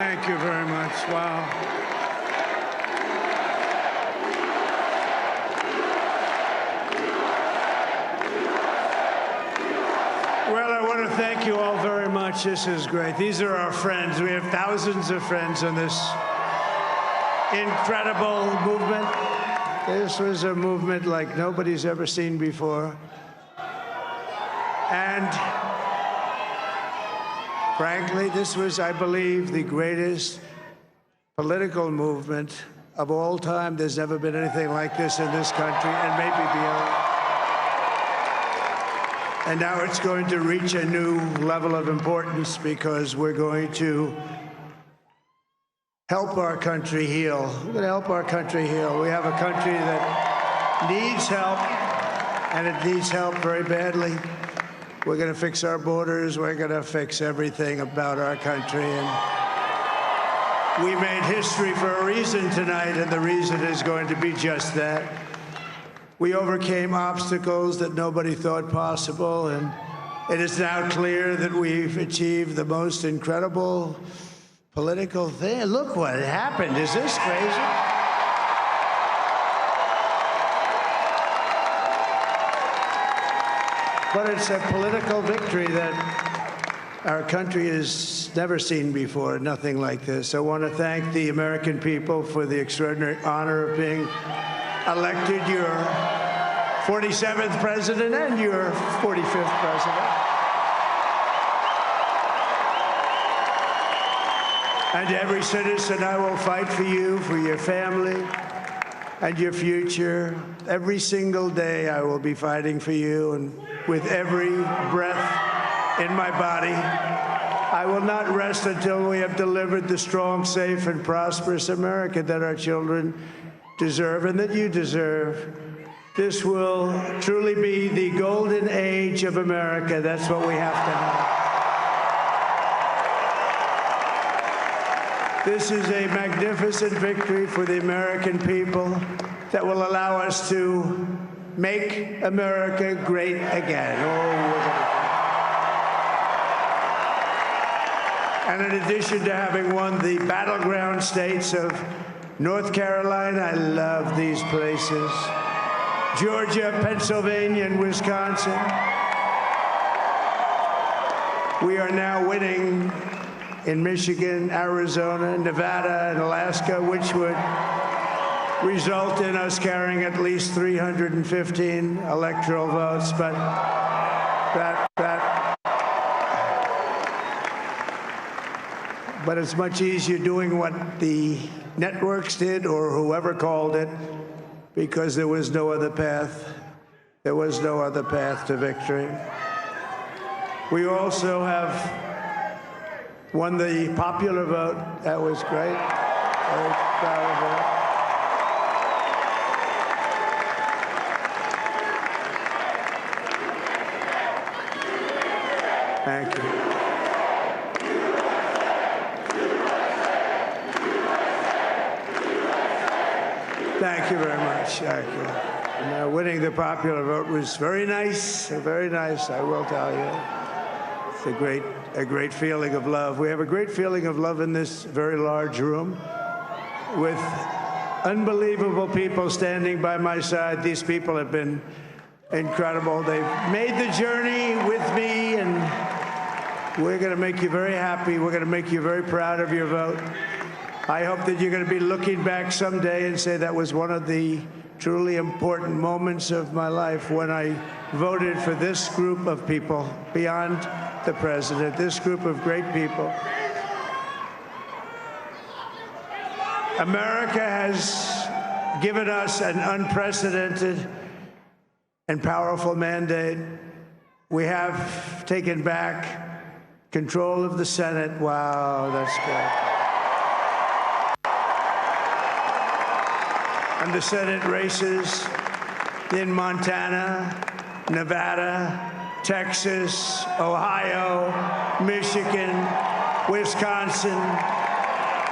Thank you very much. Wow. Well, I want to thank you all very much. This is great. These are our friends. We have thousands of friends in this incredible movement. This was a movement like nobody's ever seen before. And frankly, this was, I believe, the greatest political movement of all time. There's never been anything like this in this country, and maybe beyond. And now it's going to reach a new level of importance because we're going to help our country heal. We're going to help our country heal. We have a country that needs help, and it needs help very badly. We're going to fix our borders. We're going to fix everything about our country. And we made history for a reason tonight, and the reason is going to be just that. We overcame obstacles that nobody thought possible, and it is now clear that we've achieved the most incredible political thing. Look what happened. Is this crazy? But it's a political victory that our country has never seen before, nothing like this. I want to thank the American people for the extraordinary honor of being elected your 47th president and your 45th president. And every citizen, I will fight for you, for your family, and your future. Every single day, I will be fighting for you, and with every breath in my body, I will not rest until we have delivered the strong, safe, and prosperous America that our children deserve and that you deserve. This will truly be the golden age of America. That's what we have to have. This is a magnificent victory for the American people that will allow us to make America great again. And in addition to having won the battleground states of North Carolina, I love these places, Georgia, Pennsylvania, and Wisconsin, we are now winning in Michigan, Arizona, Nevada, and Alaska, which would result in us carrying at least 315 electoral votes. But it's much easier doing what the networks did or whoever called it, because there was no other path. There was no other path to victory. We also have won the popular vote. That was great. Very proud of that. Thank you. Thank you very much. Thank you. And, winning the popular vote was very nice, I will tell you. It's a great feeling of love. We have a great feeling of love in this very large room with unbelievable people standing by my side. These people have been incredible. They've made the journey with me, and we're going to make you very happy. We're going to make you very proud of your vote. I hope that you're going to be looking back someday and say that was one of the truly important moments of my life when I voted for this group of people beyond the president, this group of great people. America has given us an unprecedented and powerful mandate. We have taken back control of the Senate. Wow, that's good. And the Senate races in Montana, Nevada, Texas, Ohio, Michigan, Wisconsin,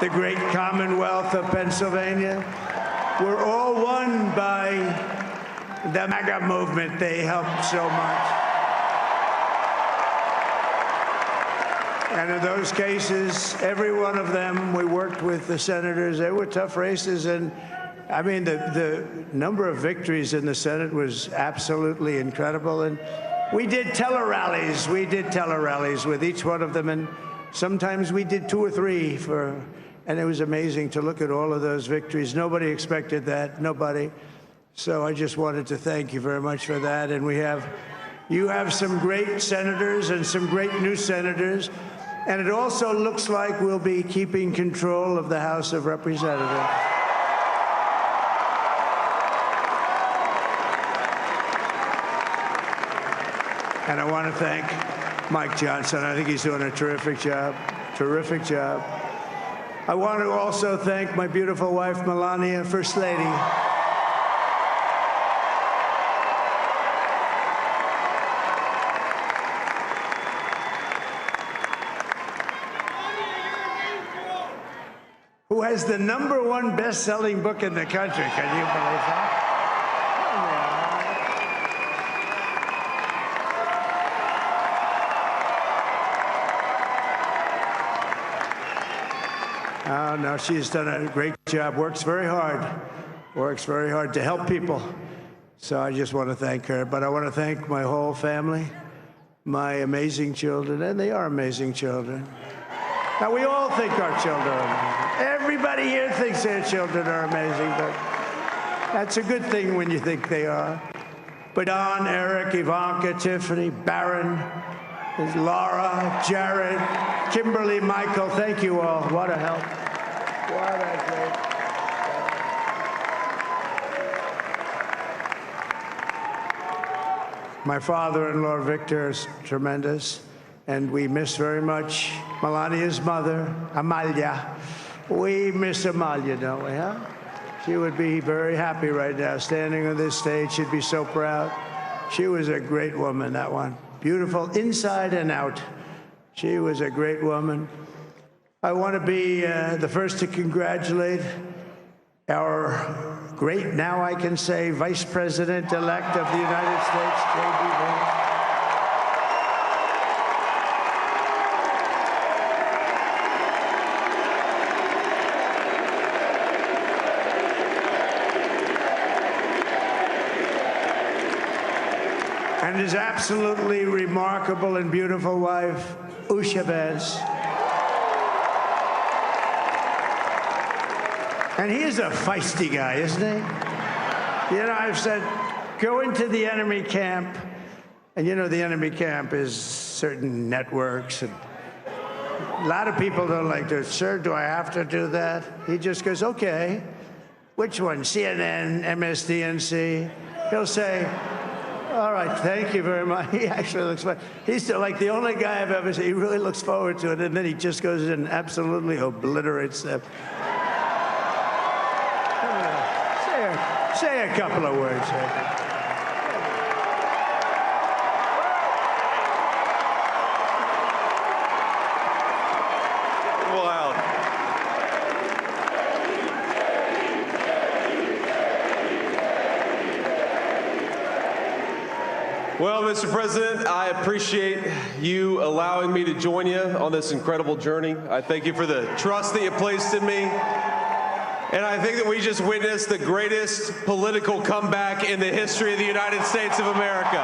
the great Commonwealth of Pennsylvania, were all won by the MAGA movement. They helped so much. And in those cases, every one of them, we worked with the senators. They were tough races. And I mean, the number of victories in the Senate was absolutely incredible. And we did tele-rallies. We did tele-rallies with each one of them. And sometimes we did 2 or 3 and it was amazing to look at all of those victories. Nobody expected that, nobody. So I just wanted to thank you very much for that. And you have some great senators and some great new senators. And it also looks like we'll be keeping control of the House of Representatives. And I want to thank Mike Johnson. I think he's doing a terrific job, terrific job. I want to also thank my beautiful wife, Melania, First Lady. Who has the #1 best-selling book in the country. Can you believe that? Oh, no, she's done a great job, works very hard to help people. So I just want to thank her. But I want to thank my whole family, my amazing children, and they are amazing children. Now, we all think our children are amazing. Everybody here thinks their children are amazing, but that's a good thing when you think they are. But Don, Eric, Ivanka, Tiffany, Barron, Laura, Jared, Kimberly, Michael, thank you all. What a help. What a great. My father-in-law, Victor, is tremendous, and we miss very much Melania's mother, Amalia. We miss Amalia, don't we, huh? She would be very happy right now, standing on this stage. She'd be so proud. She was a great woman, that one. Beautiful inside and out. She was a great woman. I want to be the first to congratulate our great, now I can say, Vice President-elect of the United States, J.D. Vance. And his absolutely remarkable and beautiful wife, Usha Vance. And he is a feisty guy, isn't he? You know, I've said, go into the enemy camp. And you know, the enemy camp is certain networks. And a lot of people don't like to, sir, do I have to do that? He just goes, okay. Which one? CNN, MSDNC? He'll say, all right, thank you very much. He actually looks fine. He's like the only guy I've ever seen. He really looks forward to it, and then he just goes in and absolutely obliterates them. Say a couple of words. Wow. Well, Mr. President, I appreciate you allowing me to join you on this incredible journey. I thank you for the trust that you placed in me. And I think that we just witnessed the greatest political comeback in the history of the United States of America.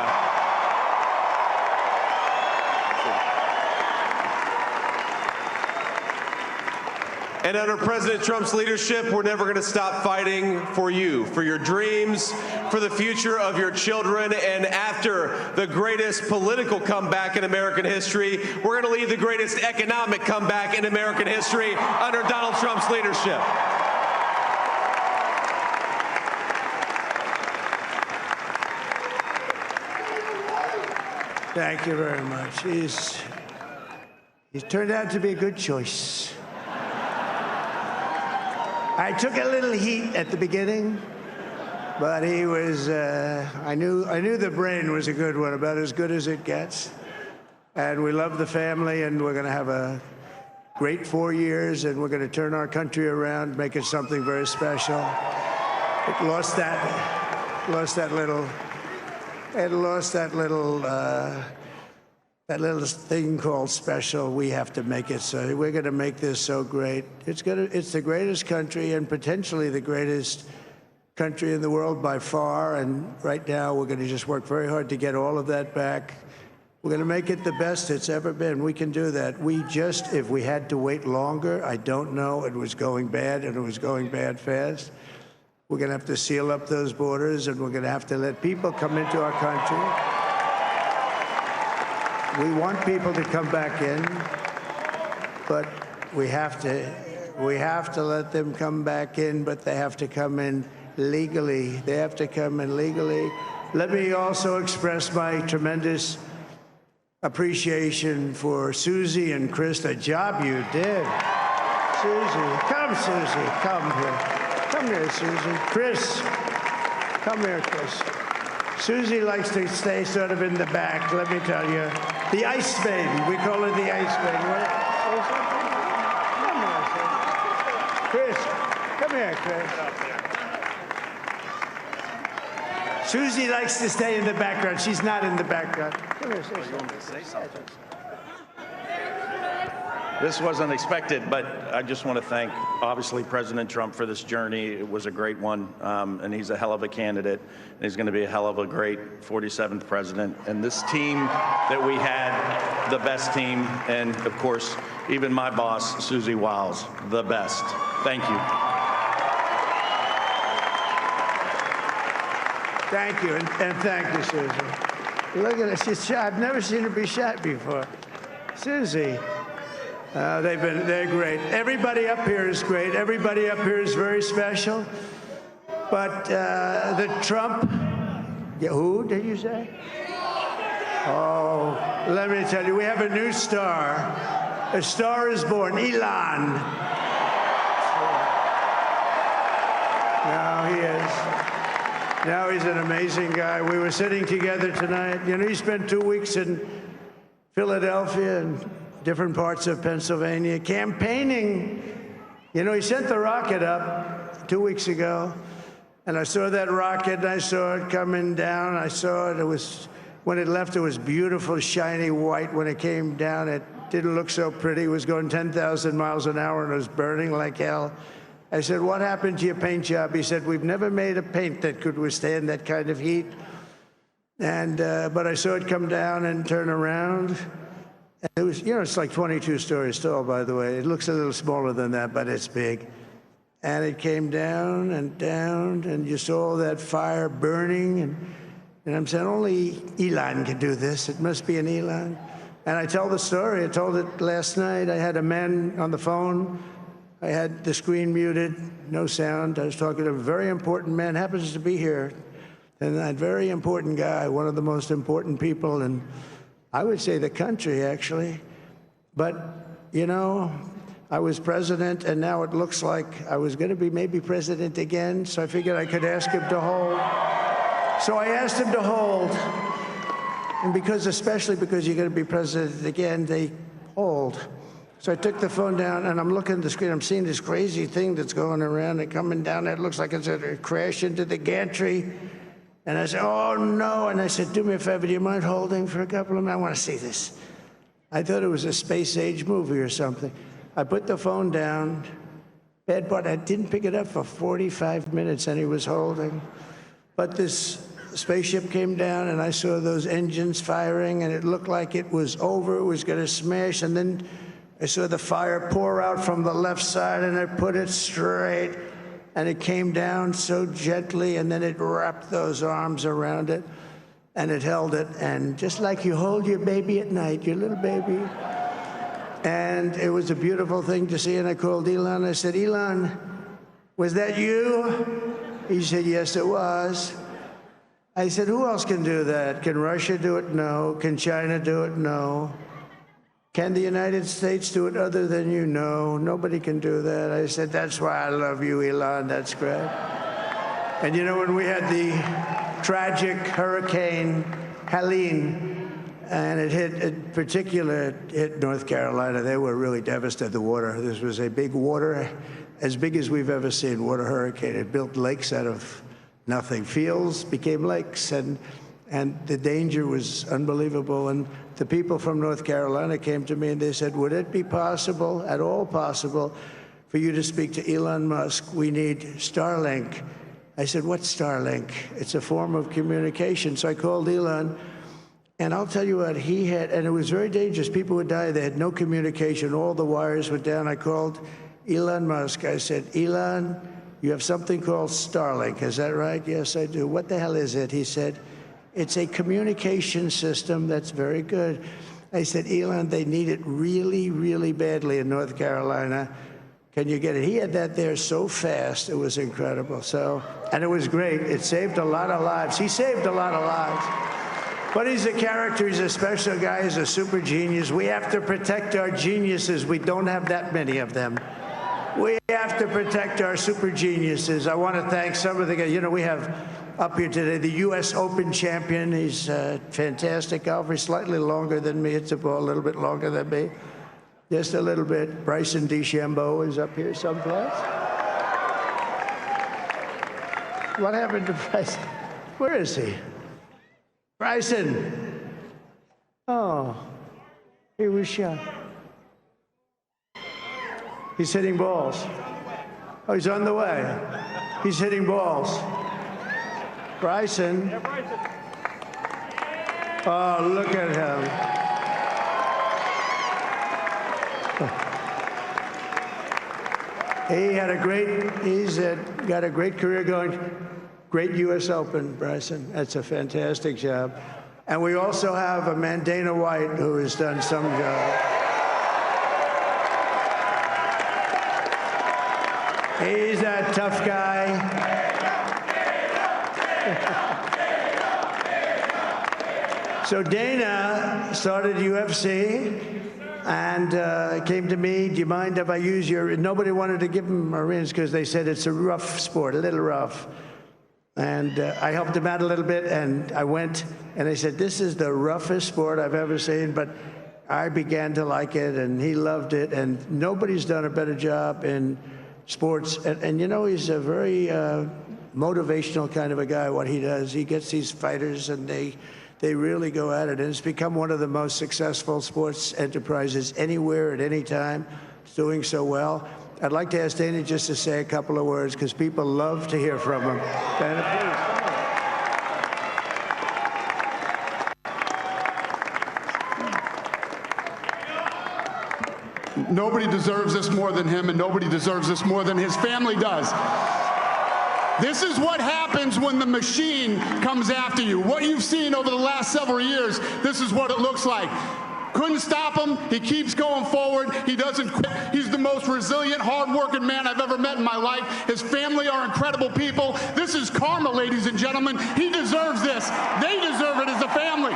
And under President Trump's leadership, we're never going to stop fighting for you, for your dreams, for the future of your children. And after the greatest political comeback in American history, we're going to lead the greatest economic comeback in American history under Donald Trump's leadership. Thank you very much. He's turned out to be a good choice. I took a little heat at the beginning, but he was, I knew the brain was a good one, about as good as it gets. And we love the family, and we're going to have a great 4 years, and we're going to turn our country around, make it something very special. It lost that little that little thing called special, we have to make it so. We're going to make this so great. It's the greatest country and potentially the greatest country in the world by far. And right now, we're going to just work very hard to get all of that back. We're going to make it the best it's ever been. We can do that. If we had to wait longer, I don't know. It was going bad, and it was going bad fast. We're going to have to seal up those borders, and we're going to have to let people come into our country. We want people to come back in, but we have to let them come back in, but they have to come in legally. They have to come in legally. Let me also express my tremendous appreciation for Susie and Chris, the job you did. Susie, come here. Come here, Susie. Chris, come here, Chris. Susie likes to stay sort of in the back, let me tell you. The ice baby, we call her the ice baby. Come here, Chris. Susie likes to stay in the background. She's not in the background. Come here, say something. This wasn't expected, but I just want to thank, obviously, President Trump for this journey. It was a great one, and he's a hell of a candidate. And he's going to be a hell of a great 47th president. And this team that we had, the best team, and, of course, even my boss, Susie Wiles, the best. Thank you. Thank you, and thank you, Susie. Look at her. She's shy. I've never seen her be shy before. Susie. They're great. Everybody up here is great. Everybody up here is very special. But the Trump, who did you say? Oh, let me tell you, we have a new star. A star is born, Elon. Now he is. Now he's an amazing guy. We were sitting together tonight. You know, he spent 2 weeks in Philadelphia and different parts of Pennsylvania, campaigning. You know, he sent the rocket up 2 weeks ago, and I saw that rocket, and I saw it coming down. I saw it. When it left, it was beautiful, shiny white. When it came down, it didn't look so pretty. It was going 10,000 miles an hour, and it was burning like hell. I said, what happened to your paint job? He said, we've never made a paint that could withstand that kind of heat. And but I saw it come down and turn around. It was, you know, it's like 22 stories tall, by the way. It looks a little smaller than that, but it's big. And it came down, and you saw that fire burning. And I'm saying, only Elon can do this. It must be an Elon. And I tell the story. I told it last night. I had a man on the phone. I had the screen muted, no sound. I was talking to a very important man, happens to be here. And that very important guy, one of the most important people in, I would say, the country, actually. But, you know, I was president, and now it looks like I was going to be maybe president again, so I figured I could ask him to hold. So I asked him to hold. And especially because you're going to be president again, they hold. So I took the phone down, and I'm looking at the screen. I'm seeing this crazy thing that's going around and coming down. It looks like it's going to crash into the gantry. And I said, oh, no. And I said, do me a favor, do you mind holding for a couple of minutes? I want to see this. I thought it was a space-age movie or something. I put the phone down. Bad part, I didn't pick it up for 45 minutes, and he was holding. But this spaceship came down, and I saw those engines firing, and it looked like it was over. It was going to smash. And then I saw the fire pour out from the left side, and I put it straight. And it came down so gently, and then it wrapped those arms around it, and it held it. And just like you hold your baby at night, your little baby. And it was a beautiful thing to see. And I called Elon. I said, Elon, was that you? He said, yes, it was. I said, who else can do that? Can Russia do it? No. Can China do it? No. Can the United States do it other than you? No, nobody can do that. I said, that's why I love you, Elon. That's great. And you know, when we had the tragic Hurricane Helene, and it hit North Carolina, they were really devastated, the water. This was a big water, as big as we've ever seen, water hurricane. It built lakes out of nothing. Fields became lakes, and And the danger was unbelievable. And the people from North Carolina came to me and they said, would it be possible, at all possible, for you to speak to Elon Musk? We need Starlink. I said, what's Starlink? It's a form of communication. So I called Elon, and I'll tell you what, he had, and it was very dangerous. People would die. They had no communication. All the wires were down. I called Elon Musk. I said, Elon, you have something called Starlink. Is that right? Yes, I do. What the hell is it? He said, it's a communication system that's very good. I said, Elon, they need it really, really badly in North Carolina. Can you get it? He had that there so fast. It was incredible. So, and it was great. It saved a lot of lives. He saved a lot of lives. But he's a character. He's a special guy. He's a super genius. We have to protect our geniuses. We don't have that many of them. We have to protect our super geniuses. I want to thank some of the guys. You know, we have up here today the U.S. Open champion. He's a fantastic golfer. He's slightly longer than me. Hits the ball a little bit longer than me. Just a little bit. Bryson DeChambeau is up here someplace. What happened to Bryson? Where is he? Bryson. Oh, he was shot. He's hitting balls. Oh, he's on the way. He's hitting balls. Bryson. Oh, look at him. He had a great, got a great career going. Great U.S. Open, Bryson. That's a fantastic job. And we also have a man, Dana White, who has done some job. He's a tough guy. So Dana started UFC. And came to me, do you mind if I use your, nobody wanted to give him Marines because they said it's a rough sport, a little rough. And I helped him out a little bit, and I went, and they said, this is the roughest sport I've ever seen, but I began to like it, and he loved it, and nobody's done a better job in sports. And you know, he's a very motivational kind of a guy, what he does. He gets these fighters, and they really go at it. And it's become one of the most successful sports enterprises anywhere at any time. It's doing so well. I'd like to ask Dana just to say a couple of words because people love to hear from him. Dana, please. Nobody deserves this more than him, and nobody deserves this more than his family does. This is what happens when the machine comes after you. What you've seen over the last several years, this is what it looks like. Couldn't stop him. He keeps going forward. He doesn't quit. He's the most resilient, hard-working man I've ever met in my life. His family are incredible people. This is karma, ladies and gentlemen. He deserves this. They deserve it as a family.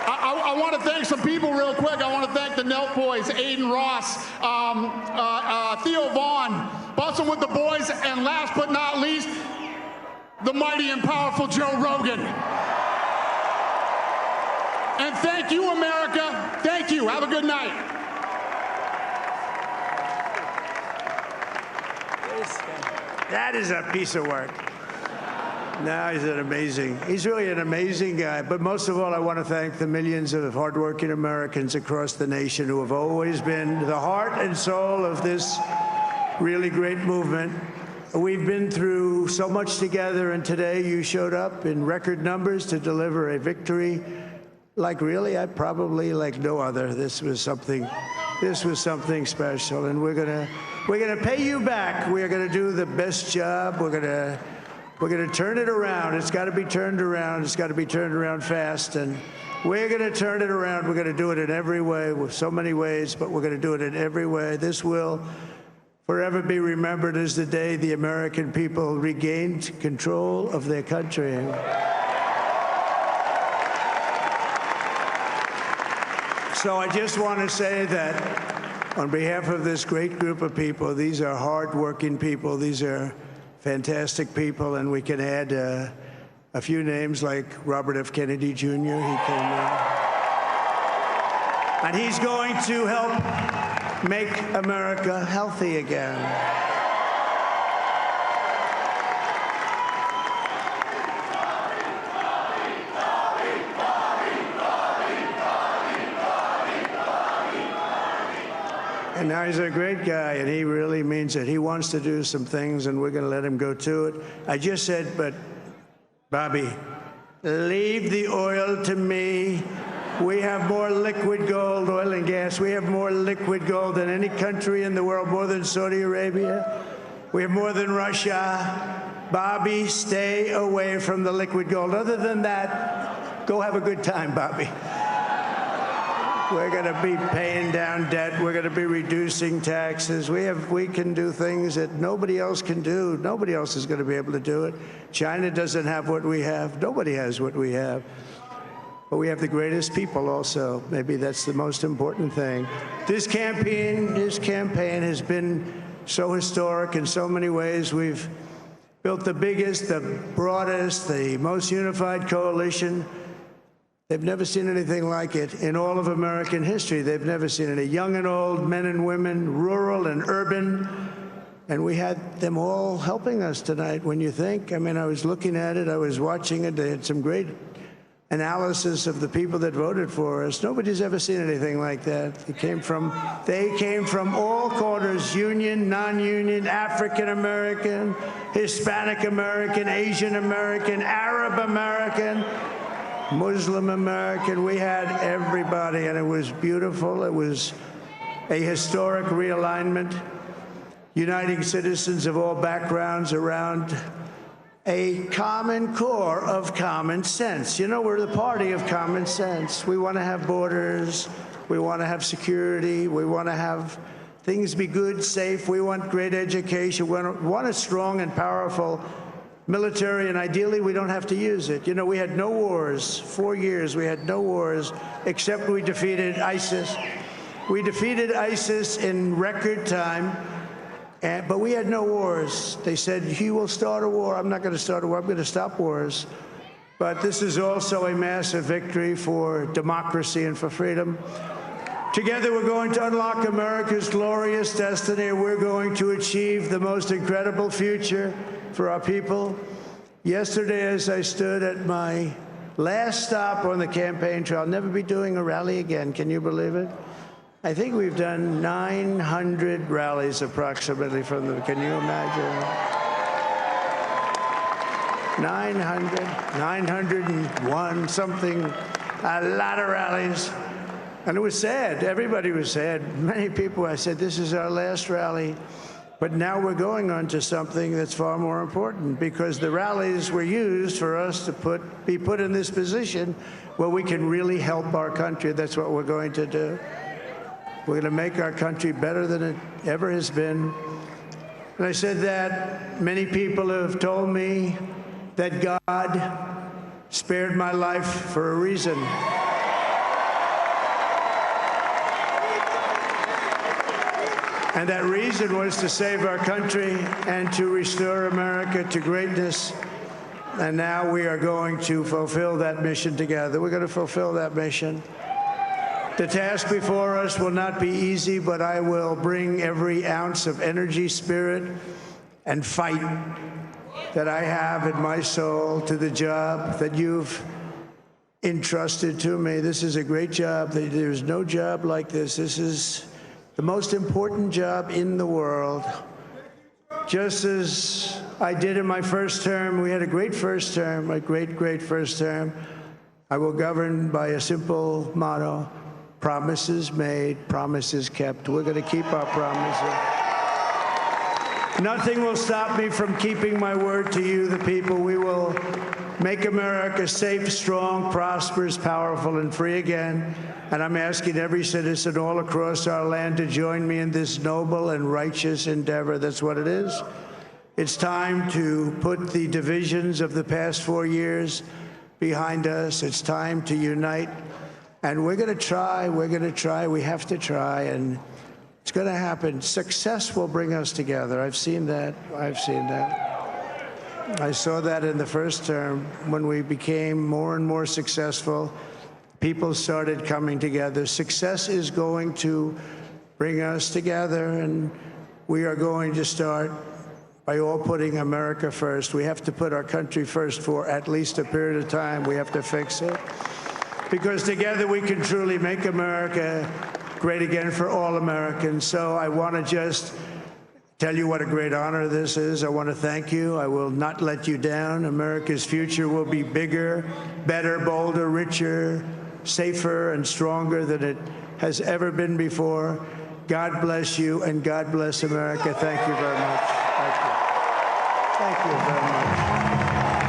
I want to thank some people real quick. I want to thank the Nelk boys, Aiden Ross, Theo Vaughn, Bussin' with the boys, and last but not least, the mighty and powerful Joe Rogan. And thank you, America. Thank you. Have a good night. that is a piece of work. No, he's really an amazing guy. But most of all, I want to thank the millions of hardworking Americans across the nation who have always been the heart and soul of this really great movement. We've been through so much together, and today you showed up in record numbers to deliver a victory like probably like no other. This was something special, and we're gonna pay you back. We're gonna do the best job. We're gonna turn it around. It's got to be turned around. It's got to be turned around fast, and we're gonna turn it around. We're gonna do it in every way, with so many ways, but we're gonna do it in every way. This will forever be remembered as the day the American people regained control of their country. So I just want to say that on behalf of this great group of people, these are hard-working people. These are fantastic people, and we can add a few names like Robert F. Kennedy Jr. He came in. And he's going to help make America healthy again. Now, he's a great guy, and he really means it. He wants to do some things, and we're going to let him go to it. I just said, but, Bobby, leave the oil to me. We have more liquid gold, oil and gas. We have more liquid gold than any country in the world, more than Saudi Arabia. We have more than Russia. Bobby, stay away from the liquid gold. Other than that, go have a good time, Bobby. We're going to be paying down debt. We're going to be reducing taxes. We can do things that nobody else can do. Nobody else is going to be able to do it. China doesn't have what we have. Nobody has what we have. But we have the greatest people also. Maybe that's the most important thing. This campaign has been so historic in so many ways. We've built the biggest, the broadest, the most unified coalition. They've never seen anything like it in all of American history. They've never seen it. Young and old, men and women, rural and urban. And we had them all helping us tonight. When you think, I mean, I was looking at it, I was watching it. They had some great analysis of the people that voted for us. Nobody's ever seen anything like that. They came from all corners, union, non-union, African American, Hispanic American, Asian American, Arab American, Muslim American. We had everybody, and it was beautiful. It was a historic realignment, uniting citizens of all backgrounds around a common core of common sense. You know, we're the party of common sense. We want to have borders. We want to have security. We want to have things be good, safe. We want great education. We want a strong and powerful military, and ideally, we don't have to use it. You know, we had no wars. 4 years, we had no wars, except we defeated ISIS. We defeated ISIS in record time. But we had no wars. They said, he will start a war. I'm not going to start a war. I'm going to stop wars. But this is also a massive victory for democracy and for freedom. Together, we're going to unlock America's glorious destiny. We're going to achieve the most incredible future for our people. Yesterday, as I stood at my last stop on the campaign trail, I'll never be doing a rally again. Can you believe it? I think we've done 900 rallies approximately from them. Can you imagine? 901, something, a lot of rallies. And it was sad. Everybody was sad. Many people, I said, this is our last rally. But now we're going on to something that's far more important, because the rallies were used for us to be put in this position where we can really help our country. That's what we're going to do. We're going to make our country better than it ever has been. And I said that many people have told me that God spared my life for a reason. And that reason was to save our country and to restore America to greatness. And now we are going to fulfill that mission together. We're going to fulfill that mission. The task before us will not be easy, but I will bring every ounce of energy, spirit, and fight that I have in my soul to the job that you've entrusted to me. This is a great job. There's no job like this. This is the most important job in the world. Just as I did in my first term, we had a great first term, a great first term. I will govern by a simple motto: promises made, promises kept. We're going to keep our promises. Nothing will stop me from keeping my word to you, the people. We will make America safe, strong, prosperous, powerful, and free again. And I'm asking every citizen all across our land to join me in this noble and righteous endeavor. That's what it is. It's time to put the divisions of the past 4 years behind us. It's time to unite. And we're going to try, we have to try, and it's going to happen. Success will bring us together. I've seen that. I saw that in the first term. When we became more and more successful, people started coming together. Success is going to bring us together, and we are going to start by all putting America first. We have to put our country first for at least a period of time. We have to fix it. Because together we can truly make America great again for all Americans. So I want to just tell you what a great honor this is. I want to thank you. I will not let you down. America's future will be bigger, better, bolder, richer, safer, and stronger than it has ever been before. God bless you, and God bless America. Thank you very much. Thank you. Thank you very much.